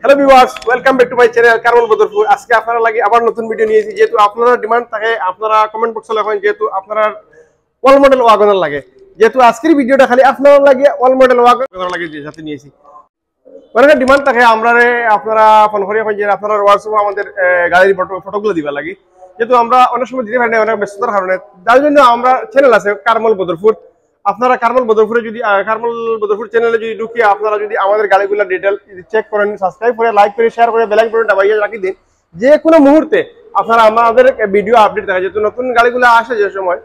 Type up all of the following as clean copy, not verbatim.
Hello viewers, welcome back to my channel কারমল বদরপুর। আজকে আপনারা লাগি আবার নতুন ভিডিও নিয়েছি। যেহেতু আপনারা ডিমান্ড থাকে, আপনারা কমেন্ট বক্সে লেখেন যেহেতু আপনারা অল মডেল ওয়াগনার লাগে। যেহেতু আজকের ভিডিওটা খালি আপনারা লাগে অল মডেল ওয়াগনার লাগে যে সাথে নিয়েছি। অনেক ডিমান্ড থাকে আপনারা ফোন করে যে আপনারা হোয়াটসঅ্যাপে আমাদের গাড়ির ফটোগুলো দিবা লাগে। যেহেতু আমরা অনেক সময় দিতে পারি না, অনেক ব্যস্ততার কারণে, যার জন্য আমরা চ্যানেল আছে কারমল বদরপুর। আপনারা কারমল বদরপুরে যদি কারমল বদরপুর চ্যানেলে যদি ঢুকিয়ে আপনারা যদি আমাদের গাড়িগুলো ডিটেল চেক করেন, সাবস্ক্রাইব করে, লাইক করে, শেয়ার করে, বেল আইকনটা বাজিয়ে রাখি দিন, যে কোনো মুহূর্তে আপনারা আমাদের ভিডিও আপডেট থাকে। যেহেতু নতুন গাড়িগুলো আসে যে সময়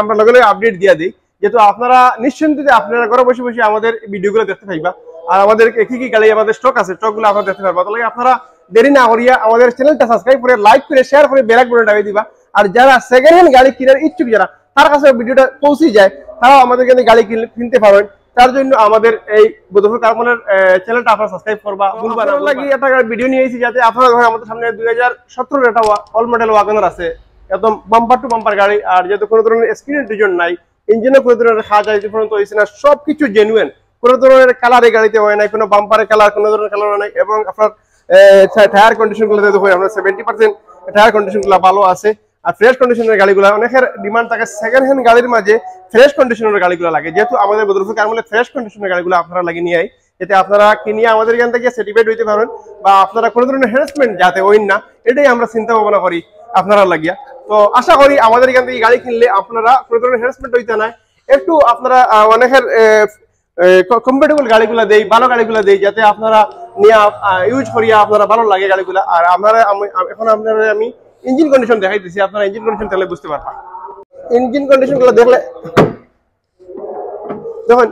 আমরা লগে লগে আপডেট দিয়ে দিই। যেহেতু আপনারা নিশ্চিন্তে আপনারা ঘরে বসে বসে আমাদের ভিডিওগুলো দেখতে পাইবা, আর আমাদের কি কি গাড়ি আমাদের স্টক আছে স্টকগুলো আপনারা দেখতে পারবা। তাহলে আপনারা দেরি না করিয়া আমাদের চ্যানেলটা সাবস্ক্রাইব করে, লাইক করে, শেয়ার করে, বেল আইকনটা বাজিয়ে দিবা। আর যারা সেকেন্ড হ্যান্ড গাড়ি কেনার ইচ্ছুক, যারা তার কাছে ভিডিওটা পৌঁছে যায়, তারাও আমাদের কাছে গাড়ি কিনতে পারেন। তার জন্য আমাদের এই বদরপুর কারমলের চ্যানেলটা আপনারা সাবস্ক্রাইব করবা, ভুলবা না। লাগি একটা ভিডিও নিয়ে এসেছি যাতে আপনারা ধরেন আমাদের সামনে 2017 একটা অল মডেল ওয়াগনার আছে, একদম বাম্পার টু বাম্পার গাড়ি। আর যেহেতু কোনো ধরনের স্ক্রিনের ডিজাইন নাই, ইঞ্জিনে কোনো ধরনের খাওয়া যায় পর্যন্ত হয়েছে না, সবকিছু জেনুইন, কোনো ধরনের কালার এই গাড়িতে হয় নাই, কোনো বাম্পারের কালার, কোনো ধরনের কালার হয় নাই। এবং আপনার টায়ার কন্ডিশন গুলো দেখুন, আপনার 70% টায়ার কন্ডিশন গুলো ভালো আছে। আর ফ্রেশ কন্ডিশনের গাড়িগুলো, অনেকের ডিমান্ড থাকে সেকেন্ড হ্যান্ড গাড়ির মাঝে ফ্রেশ কন্ডিশনের গাড়িগুলো লাগে। যেহেতু আমাদের বদরপুর কারমলে ফ্রেশ কন্ডিশনের গাড়িগুলো আপনারা লাগিয়ে নিয়ে আই, যাতে আপনারা কিনিয়ে আমাদের এখান থেকে সার্টিফাইড হইতে পারেন, বা আপনারা কোনো ধরনের হ্যারাসমেন্ট যাতে হইন না, এটাই আমরা চিন্তা ভাবনা করি আপনারা লাগিয়া। তো আশা করি আমাদের এখান থেকে গাড়ি কিনলে আপনারা কোনো ধরনের হ্যারাসমেন্ট হইতে না, একটু আপনারা অনেকের কমফোর্টেবল গাড়িগুলো দেই, ভালো গাড়িগুলো দেই, যাতে আপনারা নিয়ে ইউজ করিয়া আপনারা ভালো লাগে গাড়িগুলো। আর এখন আপনারা আমি ইঞ্জিন কন্ডিশন দেখাইতেছি, আপনারা ইঞ্জিন কন্ডিশন তাহলে বুঝতে পারবা। ইঞ্জিন কন্ডিশন গুলো দেখলে দেখুন,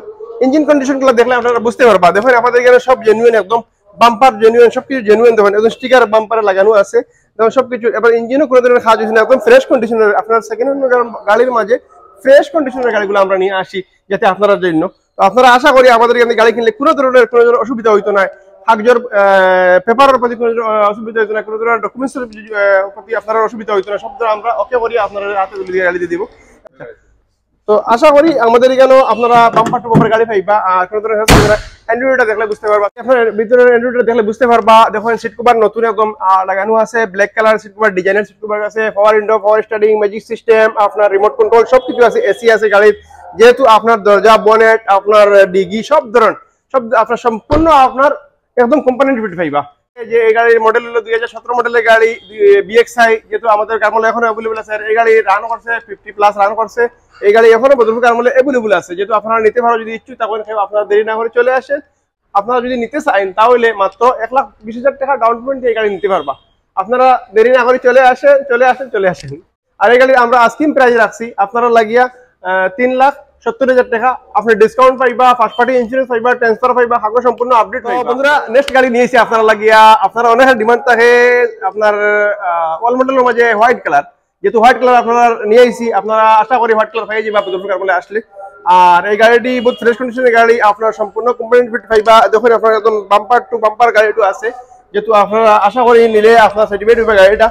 ইঞ্জিন কন্ডিশন গুলো দেখলে আপনারা বুঝতে পারবা। দেখুন আমাদের এখানে সব জেনুইন, একদম বাম্পার জেনুইন, সবকিছু জেনুইন। দেখুন একদম স্টিকার বাম্পারে লাগানো আছে, দেখুন সবকিছু। এবার ইঞ্জিনও কোনো ধরনের খাওয়া যাচ্ছে না, একদম ফ্রেশ কন্ডিশনের। আপনার সেকেন্ড হ্যান্ড গাড়ির মাঝে ফ্রেশ কন্ডিশনের গাড়িগুলো আমরা নিয়ে আসি যাতে আপনার জন্য। তো আপনারা আশা করি আমাদের এখানে গাড়ি কিনলে কোনো ধরনের অসুবিধা হইতো না, কাগজের পেপারের প্রতি কোনো অসুবিধা হইতো না, কোনো ধরনের ডকুমেন্টসের প্রতি আপনার অসুবিধা হইতো না, সব ধরনের আমরা ওকে করি আপনার হাতে গাড়ি দিয়ে দিব। তো আশা করি আমাদের এখানেও আপনারা বাম্পার টু বাম্পার গাড়ি পাইবা। আর কোনো ধরনের অ্যান্ড্রয়েডটা দেখলে বুঝতে পারবা, আপনার ভিতরের অ্যান্ড্রয়েডটা দেখলে বুঝতে পারবা। দেখুন সিট কভার নতুন একদম লাগানো আছে, black colour seat cover, designer seat cover আছে, power window, power starting, magic system, আপনার রিমোট কন্ট্রোল সবকিছু আছে, এসি আছে গাড়ির। যেহেতু আপনার দরজা, বনেট, আপনার ডিগি সব ধরনের সব আপনার সম্পূর্ণ আপনার একদম কোম্পানির ফিট পাইবা। যে এই গাড়ির মডেল হলো 2017 মডেলের গাড়ি BXi, যেহেতু আমাদের কারমলে এখনো অ্যাভেলেবল আছে। এই গাড়ি রান করছে 50+ রান করছে, এই গাড়ি এখনো বদরপুর কারমলে অ্যাভেলেবল আছে। যেহেতু আপনারা নিতে পারো, যদি ইচ্ছুক তখন আপনারা দেরি না করে চলে আসেন। আপনারা যদি নিতে চান তাহলে মাত্র 1,20,000 টাকা ডাউন পেমেন্ট দিয়ে এই গাড়ি নিতে পারবা। আপনারা দেরি না করে চলে আসেন। আর এই গাড়ির আমরা আস্কিং প্রাইস রাখছি আপনারা লাগিয়া 3,70,000 টাকা। আপনি ডিসকাউন্ট পাইবা, ফার্স্ট পার্টি ইন্স্যুরেন্স পাইবা, ট্রান্সফার পাইবা, কাগজ সম্পূর্ণ আপডেট পাইবা। বন্ধুরা নেক্সট গাড়ি নিয়েছি আপনারা লাগিয়া, আপনারা অনেক ডিমান্ড থাকে আপনার অল মডেলের মাঝে হোয়াইট কালার। যেহেতু হোয়াইট কালার আপনারা নিয়ে আইছি, আপনারা আশা করি হোয়াইট কালার পাই যাবে বদরপুর কারমলে আসলে। আর এই গাড়িটি বহুত ফ্রেশ কন্ডিশনের গাড়ি, আপনার সম্পূর্ণ কোম্পানি ফিট পাইবা। দেখুন আপনার একদম বাম্পার টু বাম্পার গাড়িটা আছে। যেহেতু আপনারা আশা করি নিলে আপনার সার্টিফাইড হবে গাড়িটা।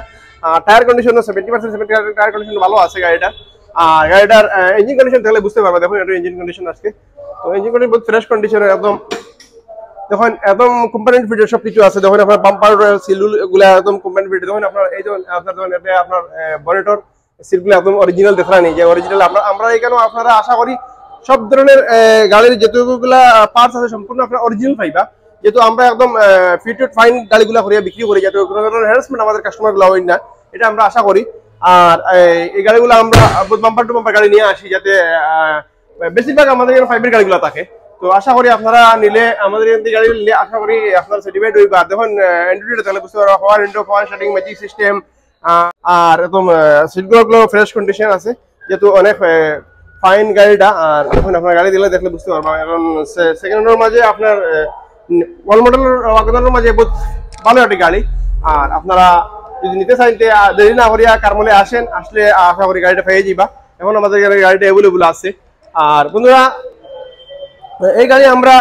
টায়ার কন্ডিশন 70% টায়ার কন্ডিশন ভালো আছে গাড়িটা। আর গাড়িটার ইঞ্জিন কন্ডিশন তাহলে বুঝতে পারবা। দেখুন এটা ইঞ্জিন কন্ডিশন আজকে, তো ইঞ্জিন কন্ডিশন বহুত ফ্রেশ কন্ডিশনের একদম। দেখুন একদম কোম্পানি ফিট সবকিছু আছে। দেখুন আপনার বাম্পার সিলুল গুলা একদম কোম্পানি ফিট। দেখুন আপনার এই যে আপনার দেখুন আপনার বনেটর সিটগুলো একদম অরিজিনাল দেখা নেই, যে অরিজিনাল আমরা এখানে আপনারা আশা করি সব ধরনের গাড়ির যেগুলা পার্টস আছে সম্পূর্ণ আপনার অরিজিনাল পাইবা। যেহেতু আমরা একদম ফিট ফাইন গাড়িগুলা করিয়া বিক্রি করি, যাতে কোনো ধরনের হ্যারাসমেন্ট আমাদের কাস্টমারগুলো হয় না, এটা আমরা আশা করি। আর এই গাড়িগুলো আমরা বাম্পার টু বাম্পার গাড়ি নিয়ে আসি, যাতে বেশিরভাগ আমাদের এখানে ফাইভের গাড়িগুলো থাকে। তো আশা করি আপনারা নিলে আমাদের এখান থেকে গাড়ি নিলে আশা করি আপনারা সার্টিফাইড হইবা। দেখুন অ্যান্ড্রয়েড তাহলে বুঝতে পারবা, পাওয়ার window, power starting, magic system, আর একদম সিটগুলো ফ্রেশ কন্ডিশন আছে, যেহেতু অনেক ফাইন গাড়িটা। আর এখন আপনার গাড়ি দিলে দেখলে বুঝতে পারবা। এখন সেকেন্ড হ্যান্ডের মাঝে আপনার অল মডেলের ওয়াগনারের মাঝে বহুত ভালো একটি গাড়ি। আর আপনারা যদি নিতে চান দেরি না করিয়া কারমলে আসলে আশা করি গাড়িটা পেয়ে যাবা। এখন আমাদের গাড়িটা অ্যাভেলেবল আছে। আর বন্ধুরা এই গাড়ি আমরা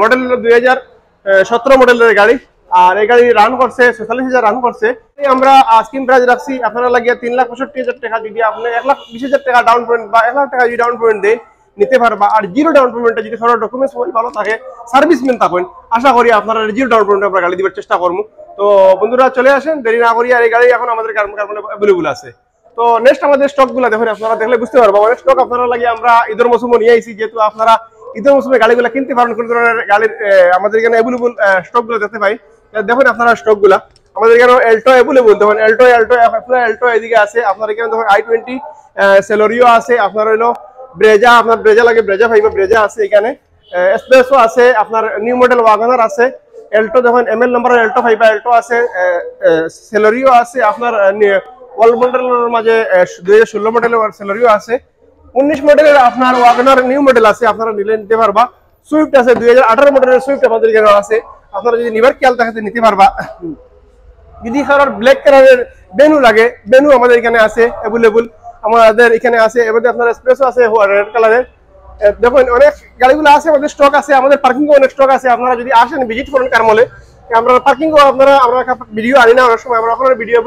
মডেল 2017 মডেলের গাড়ি। আর এই গাড়ি রান করছে 46,000 রান করছে। আমরা স্কিম প্রাইস রাখছি আপনারা লাগিয়ে 3,65,000 টাকা। যদি আপনি 1,20,000 টাকা ডাউন পেমেন্ট বা 1,00,000 টাকা যদি ডাউন পেমেন্ট দেন, নিতে পারবা। আর জিরো ডাউন পেমেন্টে যদি সবার ডকুমেন্টস ভালো থাকে, সার্ভিসম্যান থাকেন, আশা করি আপনারা জিরো ডাউন পেমেন্টে আমরা গাড়ি দিবার চেষ্টা করবো। তো বন্ধুরা চলে আসেন, দেরি না করি। আর এই গাড়ি এখন আমাদের কারখানায় অ্যাভেলেবল আছে। তো নেক্সট আমাদের স্টক গুলা দেখুন, আপনারা দেখলে বুঝতে পারবো অনেক স্টক আপনারা লাগে আমরা ঈদের মৌসুমে নিয়ে আইছি, যেহেতু আপনারা ঈদের মৌসুমে গাড়িগুলা কিনতে পারেন। কোন ধরনের গাড়ির আমাদের এখানে অ্যাভেলেবল স্টক গুলো দেখতে পাই। দেখুন আপনারা স্টক গুলা আমাদের এখানে এল্টো অ্যাভেলেবল, দেখুন এল্টো এদিকে আছে আপনার এখানে। দেখুন i20 সেলোরিও আছে, আপনার হলো ব্রেজা, আপনার ব্রেজা লাগে ব্রেজা ফাইবা ব্রেজা আছে এখানে, এসপ্রেসো আছে, আপনার নিউ মডেল ওয়াগনার আছে, এল্টো দেখুন এমএল নম্বরের এল্টো ফাইবা এল্টো আছে, সেলোরিও আছে, আপনার ওয়াল মডেলের মাঝে 2016 মডেলের সেলোরিও আছে, 19 মডেলের আপনার ওয়াগনার নিউ মডেল আছে, আপনারা নিলে নিতে পারবা। সুইফট আছে 2018 মডেলের সুইফট আমাদের এখানে আছে, আপনারা যদি নিবার খেয়াল থাকে নিতে পারবা। যদি কারোর ব্ল্যাক কালারের বেনু লাগে, বেনু আমাদের এখানে আছে অ্যাভেলেবল, আমাদের এখানে আছে। এবারে আপনার এসপ্রেসো আছে রেড কালারের। দেখুন অনেক গাড়িগুলো আছে আমাদের, স্টক আছে আমাদের, পার্কিং অনেক স্টক আছে। আপনারা যদি আসেন ভিজিট করেন কারমলে, আমরা পার্কিং আপনারা আমরা ভিডিও আনি না অনেক সময়, আমরা ওখানে ভিডিও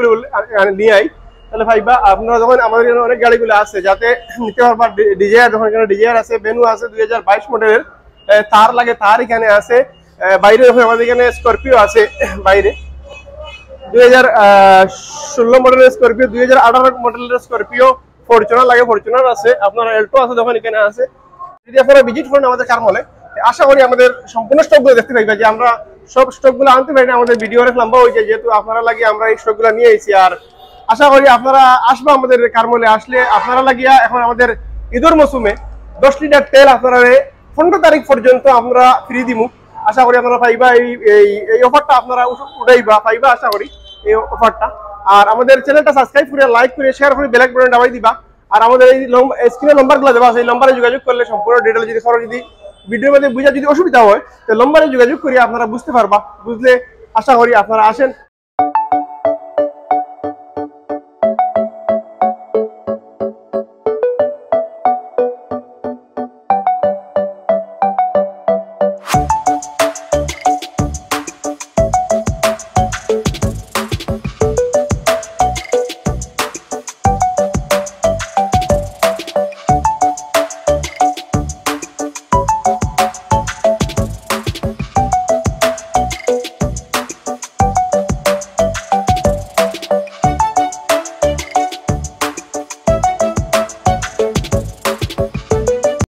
নিয়ে আই, তাহলে ভাইবা আপনারা যখন আমাদের এখানে অনেক গাড়িগুলো আছে যাতে নিতে পারবা। ডিজায়ার, যখন এখানে ডিজায়ার আছে, বেনু আছে 2022 মডেলের, তার লাগে তার এখানে আছে। বাইরে যখন আমাদের এখানে স্করপিও আছে, বাইরে 2016 মডেলের স্করপিও, 2018 মডেলের স্করপিও, ফরচুনার লাগে ফরচুনার আছে, আপনার এল্টো আছে যখন এখানে আছে। যদি আপনারা ভিজিট করেন আমাদের কারমলে, আশা করি আমাদের সম্পূর্ণ স্টকগুলো দেখতে পাইবা। যে আমরা সব স্টকগুলো আনতে পারি না, আমাদের ভিডিও অনেক লম্বা হয়ে যায়, যেহেতু আপনারা লাগে আমরা এই স্টকগুলো নিয়ে এসেছি। আর আশা করি আপনারা আসবা আমাদের কারমলে, আসলে আপনারা লাগিয়া এখন আমাদের ঈদের মৌসুমে 10 লিটার তেল আপনারা 15 তারিখ পর্যন্ত আমরা ফ্রি দিমু। আশা করি আপনারা পাইবা এই অফারটা, আপনারা উঠাইবা পাইবা আশা করি এই অফারটা। আর আমাদের চ্যানেলটা সাবস্ক্রাইব করে লাইক করে শেয়ার করে বেল বাটন দাবাই দিবা। আর আমাদের এই স্ক্রিনে নম্বরগুলো দেওয়া আছে, এই নম্বরে যোগাযোগ করলে সম্পূর্ণ ডিটেইল যদি যদি ভিডিওর মধ্যে বুঝা যদি অসুবিধা হয়, তো নম্বরে যোগাযোগ করি আপনারা বুঝতে পারবা। বুঝলে আশা করি আপনারা আসেন।